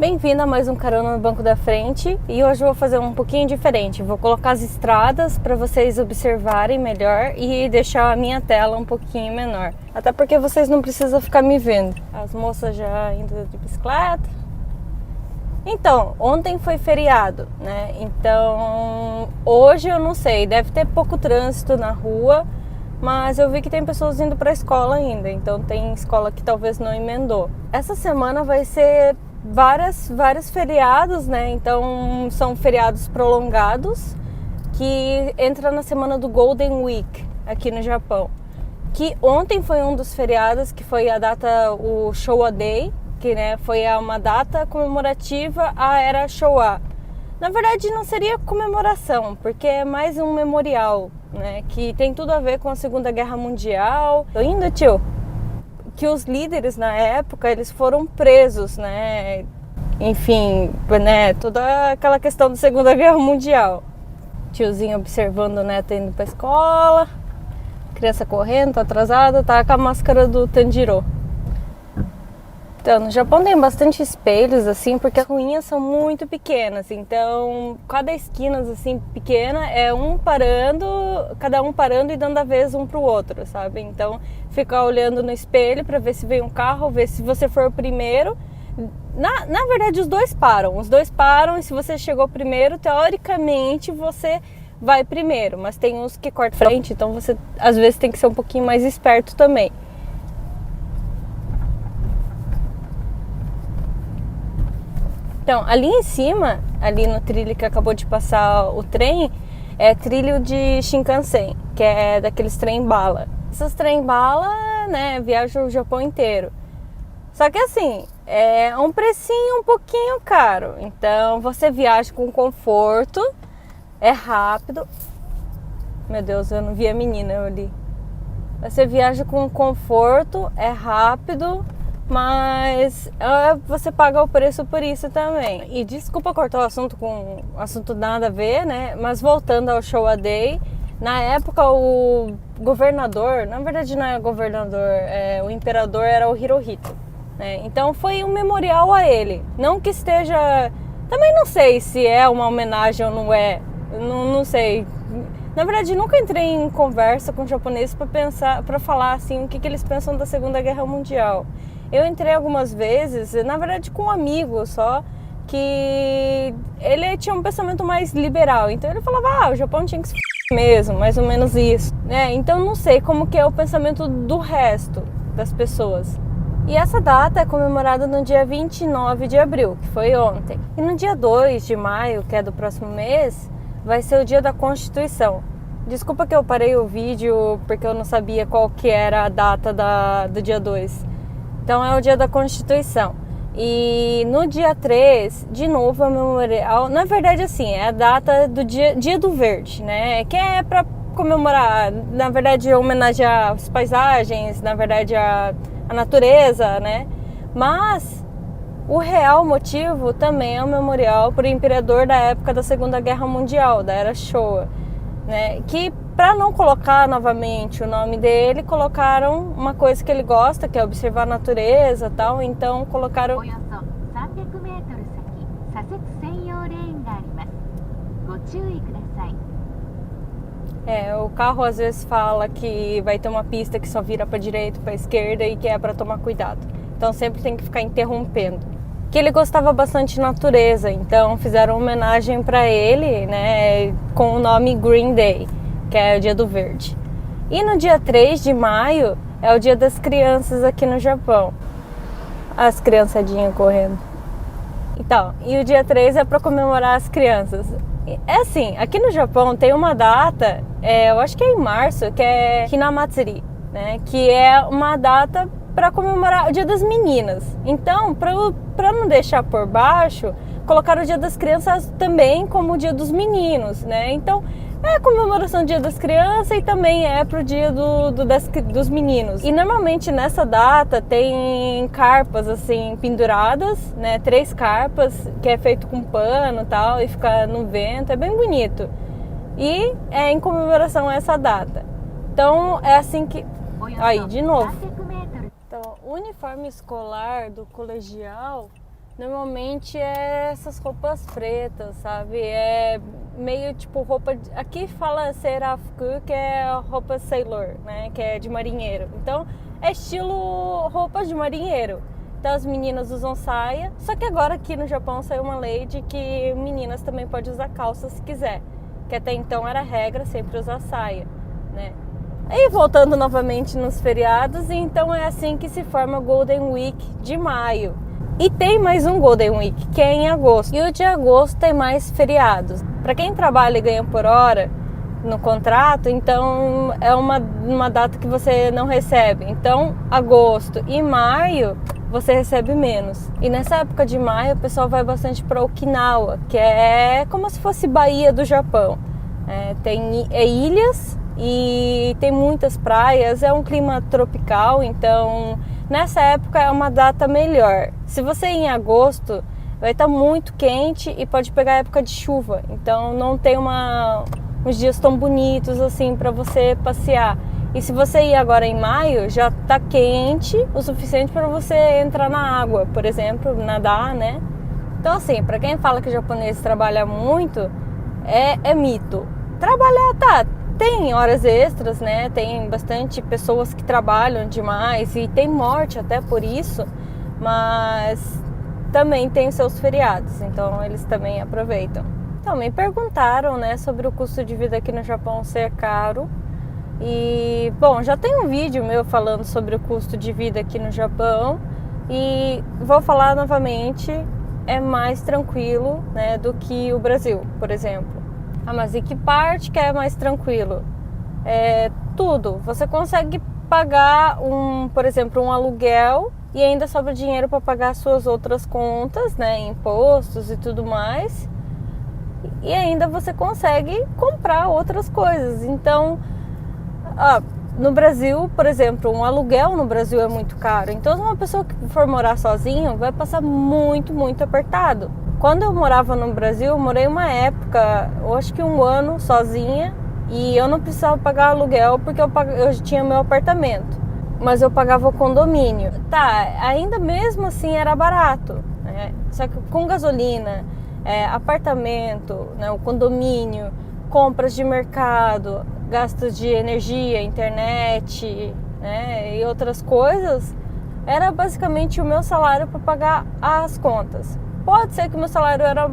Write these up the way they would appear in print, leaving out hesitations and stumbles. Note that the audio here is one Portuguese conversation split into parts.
Bem-vindo a mais um Carona no Banco da Frente e hoje eu vou fazer um pouquinho diferente. Vou colocar as estradas para vocês observarem melhor e deixar a minha tela um pouquinho menor. Até porque vocês não precisam ficar me vendo. As moças já indo de bicicleta. Então, ontem foi feriado, né? Então, hoje eu não sei, deve ter pouco trânsito na rua, mas eu vi que tem pessoas indo para a escola ainda. Então, tem escola que talvez não emendou. Essa semana vai ser vários feriados, né? Então são feriados prolongados que entra na semana do Golden Week aqui no Japão. Que ontem foi um dos feriados, que foi a data, o Showa Day, que né, foi uma data comemorativa à era Showa. Na verdade não seria comemoração, porque é mais um memorial, né? Que tem tudo a ver com a Segunda Guerra Mundial. Tô indo, tio? Que os líderes na época eles foram presos, né? Enfim, né? Toda aquela questão da Segunda Guerra Mundial. Tiozinho observando o neto indo pra escola, criança correndo, tá atrasada, tá com a máscara do Tanjiro. Então, no Japão tem bastante espelhos, assim, porque as ruínas são muito pequenas. Então, cada esquina, assim, pequena, é cada um parando e dando a vez um pro outro, sabe? Então, ficar olhando no espelho para ver se vem um carro, ver se você for o primeiro. Na verdade, os dois param e se você chegou primeiro, teoricamente, você vai primeiro. Mas tem uns que cortam frente, então você, às vezes, tem que ser um pouquinho mais esperto também. Então, ali em cima, ali no trilho que acabou de passar o trem, é trilho de Shinkansen, que é daqueles trem-bala. Esses trem-bala, né, viajam o Japão inteiro. Só que assim, é um precinho um pouquinho caro. Então, você viaja com conforto, é rápido. Meu Deus, eu não vi a menina ali. Você viaja com conforto, é rápido, mas você paga o preço por isso também. E desculpa cortar o assunto com assunto nada a ver, né? Mas voltando ao Showa Day, na época o governador, na verdade não é governador, o imperador era o Hirohito, né? Então foi um memorial a ele. Não que esteja... Também não sei se é uma homenagem ou não é. Não sei. Na verdade, nunca entrei em conversa com japoneses para falar assim o que eles pensam da Segunda Guerra Mundial. Eu entrei algumas vezes, na verdade com um amigo só, que ele tinha um pensamento mais liberal. Então ele falava, o Japão tinha que se f*** mesmo, mais ou menos isso, né? Então não sei como que é o pensamento do resto das pessoas. E essa data é comemorada no dia 29 de abril, que foi ontem. E no dia 2 de maio, que é do próximo mês, vai ser o dia da Constituição. Desculpa que eu parei o vídeo porque eu não sabia qual que era a data do dia 2. Então é o dia da Constituição. E no dia 3, de novo, é o memorial. Na verdade, assim, é a data do dia do verde, né? Que é para comemorar, na verdade, homenagear as paisagens, na verdade, a natureza, né? Mas o real motivo também é o memorial para o imperador da época da Segunda Guerra Mundial, da era Showa, né? Que para não colocar novamente o nome dele, colocaram uma coisa que ele gosta, que é observar a natureza e tal. Então colocaram... o carro às vezes fala que vai ter uma pista que só vira para direita, para esquerda e que é para tomar cuidado. Então sempre tem que ficar interrompendo. Que ele gostava bastante de natureza, então fizeram homenagem para ele, né, com o nome Green Day, que é o dia do verde. E no dia 3 de maio é o dia das crianças aqui no Japão. As criançadinhas correndo. Então, e o dia 3 é para comemorar as crianças. É assim, aqui no Japão tem uma data, eu acho que é em março, que é Hinamatsuri, né, que é uma data para comemorar o dia das meninas. Então, para não deixar por baixo, colocaram o dia das crianças também como o dia dos meninos, né? Então, é a comemoração do dia das crianças e também é pro dia dos meninos. E normalmente nessa data tem carpas assim penduradas, né? 3 carpas, que é feito com pano e tal, e fica no vento, é bem bonito. E é em comemoração a essa data. Então, é assim que... Aí, de novo. Então, o uniforme escolar do colegial Normalmente é essas roupas pretas, sabe? É meio tipo roupa... Aqui fala serafuku, que é roupa sailor, né? Que é de marinheiro. Então é estilo roupa de marinheiro. Então as meninas usam saia. Só que agora aqui no Japão saiu uma lei de que meninas também podem usar calça se quiser. Que até então era regra sempre usar saia, né? E voltando novamente nos feriados, então é assim que se forma o Golden Week de maio. E tem mais um Golden Week, que é em agosto. E o de agosto tem mais feriados. Para quem trabalha e ganha por hora no contrato, então é uma data que você não recebe. Então, agosto e maio você recebe menos. E nessa época de maio o pessoal vai bastante para Okinawa, que é como se fosse Bahia do Japão. Tem ilhas e tem muitas praias, é um clima tropical, então nessa época é uma data melhor. Se você ir em agosto, vai estar muito quente e pode pegar a época de chuva, então não tem uns dias tão bonitos assim para você passear. E se você ir agora em maio, já está quente o suficiente para você entrar na água, por exemplo, nadar, né? Então assim, para quem fala que o japonês trabalha muito, é mito. Trabalhar, tá, tem horas extras, né? Tem bastante pessoas que trabalham demais e tem morte até por isso, mas também tem seus feriados, então eles também aproveitam. Então, me perguntaram, né, sobre o custo de vida aqui no Japão ser caro. E, bom, já tem um vídeo meu falando sobre o custo de vida aqui no Japão e vou falar novamente, é mais tranquilo, né, do que o Brasil, por exemplo. Ah, mas e que parte que é mais tranquilo? Tudo. Você consegue pagar por exemplo, um aluguel e ainda sobra dinheiro para pagar suas outras contas, né, impostos e tudo mais. E ainda você consegue comprar outras coisas. Então, no Brasil, por exemplo, um aluguel no Brasil é muito caro. Então, uma pessoa que for morar sozinha vai passar muito, muito apertado. Quando eu morava no Brasil, eu morei uma época, eu acho que 1 ano sozinha, e eu não precisava pagar aluguel porque eu tinha meu apartamento, mas eu pagava o condomínio. Tá, ainda mesmo assim era barato, né? Só que com gasolina, apartamento, né, o condomínio, compras de mercado, gastos de energia, internet, né, e outras coisas, era basicamente o meu salário para pagar as contas. Pode ser que o meu salário era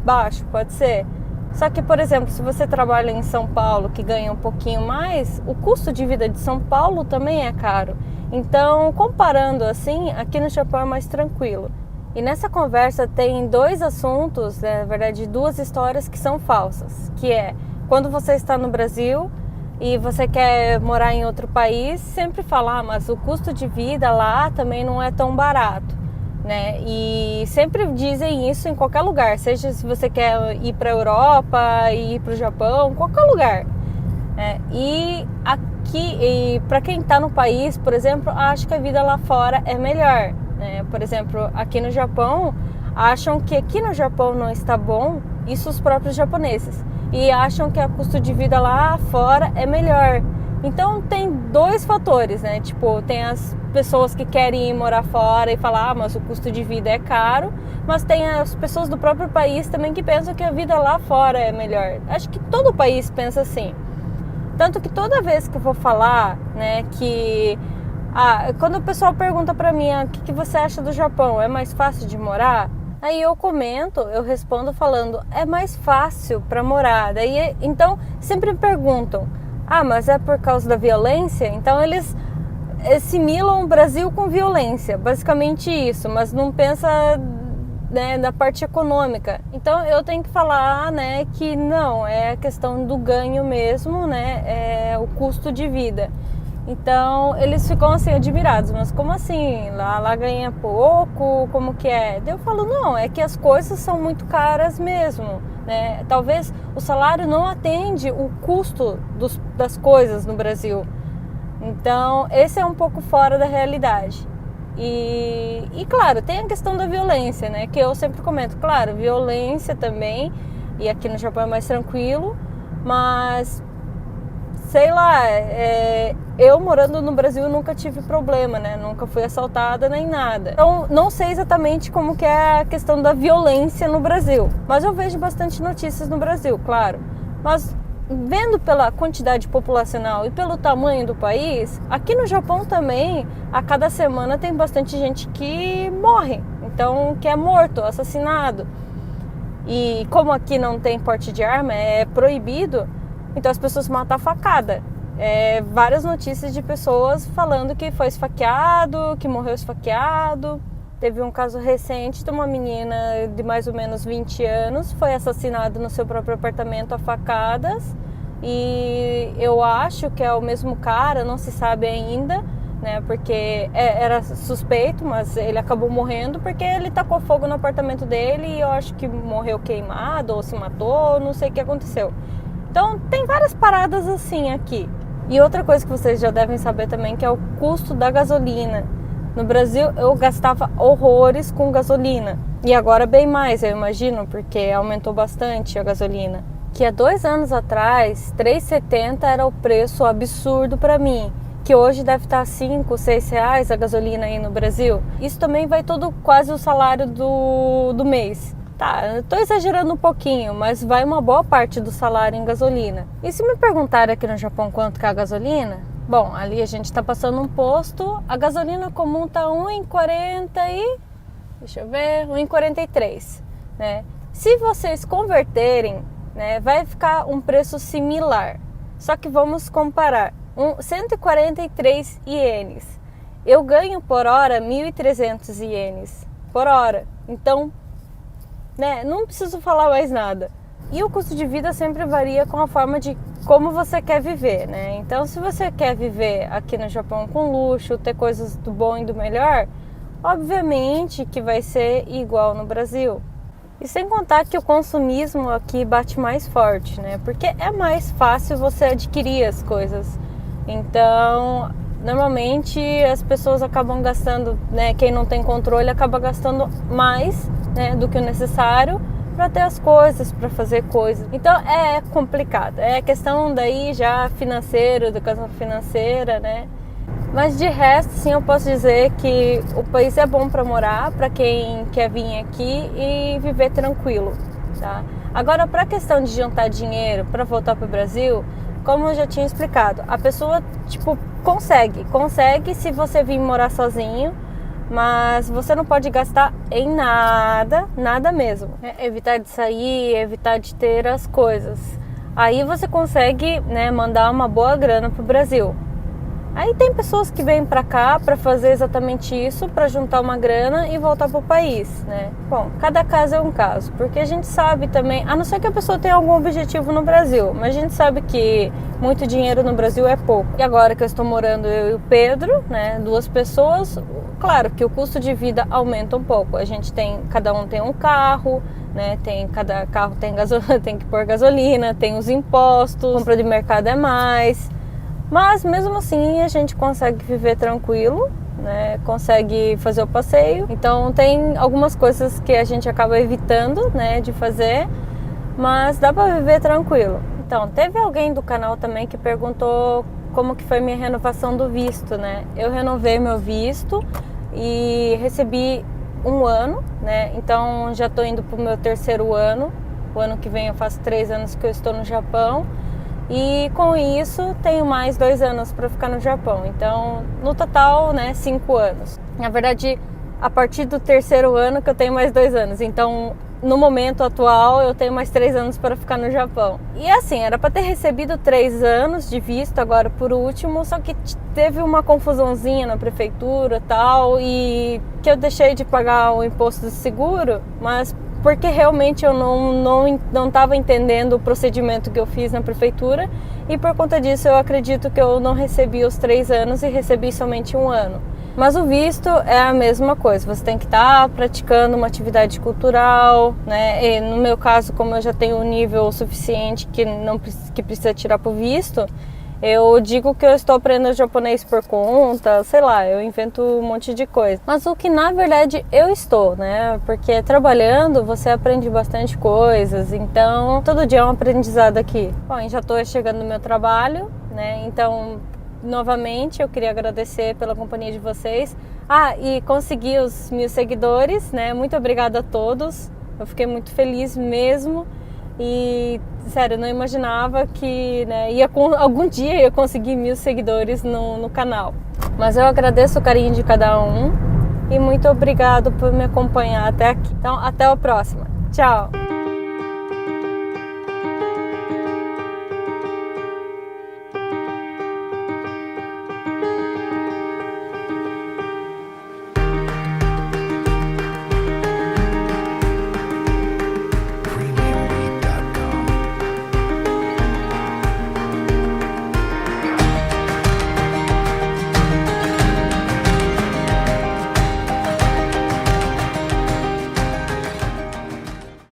baixo, pode ser. Só que, por exemplo, se você trabalha em São Paulo, que ganha um pouquinho mais, o custo de vida de São Paulo também é caro. Então, comparando assim, aqui no Japão é mais tranquilo. E nessa conversa tem 2 assuntos, na verdade 2 histórias que são falsas. Que é, quando você está no Brasil e você quer morar em outro país, sempre falar, mas o custo de vida lá também não é tão barato. Né? E sempre dizem isso em qualquer lugar, seja se você quer ir para a Europa, ir para o Japão, qualquer lugar. E aqui, para quem está no país, por exemplo, acha que a vida lá fora é melhor. Né? Por exemplo, aqui no Japão, acham que aqui no Japão não está bom, isso os próprios japoneses, e acham que o custo de vida lá fora é melhor. Então tem 2 fatores, né? Tipo, tem as pessoas que querem ir morar fora e falar, mas o custo de vida é caro, mas tem as pessoas do próprio país também que pensam que a vida lá fora é melhor. Acho que todo país pensa assim. Tanto que toda vez que eu vou falar, né, que quando o pessoal pergunta pra mim, o que você acha do Japão? É mais fácil de morar? Aí eu comento, eu respondo falando, é mais fácil pra morar. Daí, então, sempre me perguntam, mas é por causa da violência? Então eles assimilam o Brasil com violência, basicamente isso, mas não pensa, né, na parte econômica. Então eu tenho que falar, né, que não, é a questão do ganho mesmo, né, é o custo de vida. Então eles ficam assim admirados, mas como assim? Lá ganha pouco, como que é? Daí eu falo, não, é que as coisas são muito caras mesmo, né? Talvez o salário não atende o custo das coisas no Brasil. Então esse é um pouco fora da realidade. E claro, tem a questão da violência, né? Que eu sempre comento, claro, violência também, e aqui no Japão é mais tranquilo, mas sei lá, eu morando no Brasil nunca tive problema, né? Nunca fui assaltada nem nada. Então, não sei exatamente como que é a questão da violência no Brasil. Mas eu vejo bastante notícias no Brasil, claro. Mas vendo pela quantidade populacional e pelo tamanho do país, aqui no Japão também, a cada semana tem bastante gente que morre. Então, que é morto, assassinado. E como aqui não tem porte de arma, é proibido, então as pessoas matam a facada. Várias notícias de pessoas falando que foi esfaqueado, que morreu esfaqueado. Teve um caso recente de uma menina de mais ou menos 20 anos, foi assassinada no seu próprio apartamento a facadas. E eu acho que é o mesmo cara, não se sabe ainda, né? Porque era suspeito, mas ele acabou morrendo porque ele tacou fogo no apartamento dele e eu acho que morreu queimado ou se matou, não sei o que aconteceu. Então tem várias paradas assim aqui. E outra coisa que vocês já devem saber também, que é o custo da gasolina. No Brasil eu gastava horrores com gasolina. E agora bem mais, eu imagino, porque aumentou bastante a gasolina. Que há 2 anos atrás, R$3,70 era o preço absurdo para mim. Que hoje deve estar R$5, R$6 a gasolina aí no Brasil. Isso também vai todo quase o salário do mês. Tá, eu tô exagerando um pouquinho, mas vai uma boa parte do salário em gasolina. E se me perguntarem aqui no Japão quanto que é a gasolina? Bom, ali a gente tá passando um posto, a gasolina comum tá 1,40 e... deixa eu ver, 1,43, né? Se vocês converterem, né, vai ficar um preço similar. Só que vamos comparar. 143 ienes. Eu ganho por hora 1.300 ienes por hora. Então, né, não preciso falar mais nada. E o custo de vida sempre varia com a forma de como você quer viver, né? Então, se você quer viver aqui no Japão com luxo, ter coisas do bom e do melhor, obviamente que vai ser igual no Brasil. E sem contar que o consumismo aqui bate mais forte, né? Porque é mais fácil você adquirir as coisas. Então, normalmente as pessoas acabam gastando, né? Quem não tem controle acaba gastando mais, né, do que o necessário para ter as coisas, para fazer coisas. Então é complicado. É questão daí já financeira, educação financeira, né? Mas de resto, sim, eu posso dizer que o país é bom para morar, para quem quer vir aqui e viver tranquilo, tá? Agora, para a questão de juntar dinheiro para voltar para o Brasil, como eu já tinha explicado, a pessoa, tipo, consegue se você vir morar sozinho, mas você não pode gastar em nada mesmo. Evitar de sair, evitar de ter as coisas. Aí você consegue, né, mandar uma boa grana pro Brasil. Aí tem pessoas que vêm pra cá pra fazer exatamente isso, pra juntar uma grana e voltar pro país, né? Bom, cada caso é um caso, porque a gente sabe também, a não ser que a pessoa tenha algum objetivo no Brasil, mas a gente sabe que muito dinheiro no Brasil é pouco. E agora que eu estou morando eu e o Pedro, né, 2 pessoas, claro que o custo de vida aumenta um pouco. A gente tem, cada um tem um carro, né? Cada carro tem tem que pôr gasolina, tem os impostos, compra de mercado é mais. Mas mesmo assim a gente consegue viver tranquilo, né? Consegue fazer o passeio. Então tem algumas coisas que a gente acaba evitando, né, de fazer, mas dá para viver tranquilo. Então, teve alguém do canal também que perguntou como que foi minha renovação do visto, né? Eu renovei meu visto e recebi 1 ano, né? Então já estou indo para o meu 3º ano. O ano que vem eu faço 3 anos que eu estou no Japão. E com isso tenho mais 2 anos para ficar no Japão. Então, no total, né, 5 anos. Na verdade, a partir do 3º ano que eu tenho mais 2 anos. Então, no momento atual, eu tenho mais 3 anos para ficar no Japão. E assim, era para ter recebido 3 anos de visto agora por último, só que teve uma confusãozinha na prefeitura e tal, e que eu deixei de pagar o imposto de seguro, mas porque realmente eu não estava entendendo o procedimento que eu fiz na prefeitura, e por conta disso eu acredito que eu não recebi os 3 anos e recebi somente 1 ano. Mas o visto é a mesma coisa, você tem que estar praticando uma atividade cultural, né? E no meu caso, como eu já tenho um nível suficiente que precisa tirar pro visto, eu digo que eu estou aprendendo japonês por conta, sei lá, eu invento um monte de coisa. Mas o que na verdade eu estou, né? Porque trabalhando você aprende bastante coisas, então todo dia é um aprendizado aqui. Bom, já estou chegando no meu trabalho, né? Então, novamente, eu queria agradecer pela companhia de vocês. E consegui os 1000 seguidores, né? Muito obrigada a todos. Eu fiquei muito feliz mesmo. E, sério, eu não imaginava que, né, algum dia ia conseguir 1000 seguidores no canal. Mas eu agradeço o carinho de cada um. E muito obrigado por me acompanhar até aqui. Então, até a próxima. Tchau!